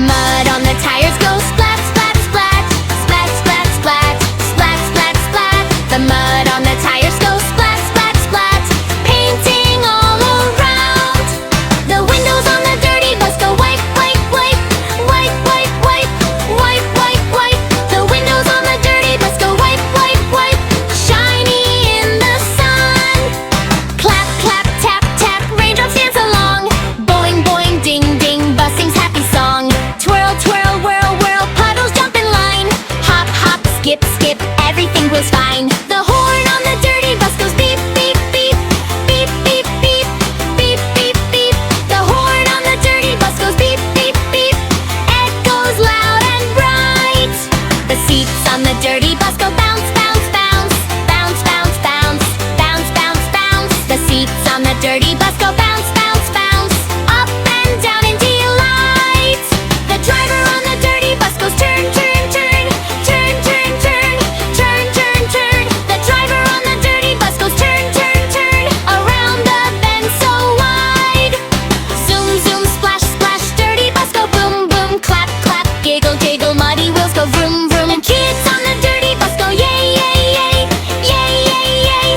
mud on the tires goes splat, splat, splat. Splat, splat, splat. Splat, splat, splat. The mud on the tires goes splat, splat, splat. Painting all around. The windows on the dirty bus go wipe, wipe, wipe. Wipe, wipe, wipe. Wipe, wipe, wipe. The windows on the dirty bus go wipe, wipe, wipe. Shiny in the sun. Clap, clap, tap, tap. Raindrops dance along. Boing, boing, ding, ding. Bus sings happy song. Twirl, twirl, whirl, whirl. Puddles jump in line. Hop, hop, skip, skip. Everything goes fine. The horn on the dirty bus goes beep, beep, beep. Beep, beep, beep. Beep, beep, beep. The horn on the dirty bus goes beep, beep, beep. Echoes loud and bright. The seats on the dirty bus go bounce, bounce, bounce. Bounce, bounce, bounce. Bounce, bounce, bounce. The seats on the dirty bus go bounce, bounce, bounce. Up and down in delight. The driver on the dirty bus goes turn, turn, turn. Turn, turn, turn. Turn, turn, turn. The driver on the dirty bus goes turn, turn, turn. Around the bend so wide. Zoom, zoom, splash, splash. Dirty bus go boom, boom. Clap, clap, giggle, giggle. Muddy wheels go vroom, vroom. And kids on the dirty bus go yay, yay, yay. Yay, yay, yay.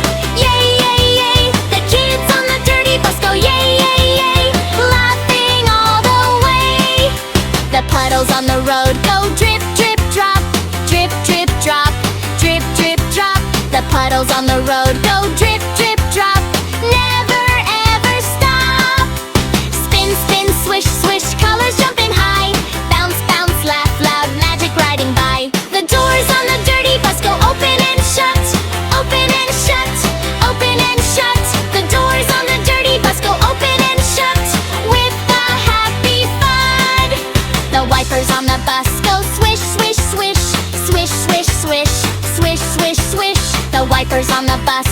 Yay, yay, yay. The kids on the dirty bus go yay, yay, yay. Laughing all the way. The puddles on the road go drip, drip, drop. Drip, drip, drop. Drip, drip, drop. The puddles on the road go drip, drip, drop. Never ever stop. Spin, spin, swish, swish. Colors jumping high. Bounce, bounce, laugh loud. Magic riding by. The doors on the dirty bus go open and shut. Open and shut. Open and shut. The doors on the dirty bus go open and shut. With a happy thud. The wipers on the bus go swish, swish, swish. Swish, swish, swish. Swish, swish, swish. The wipers on the bus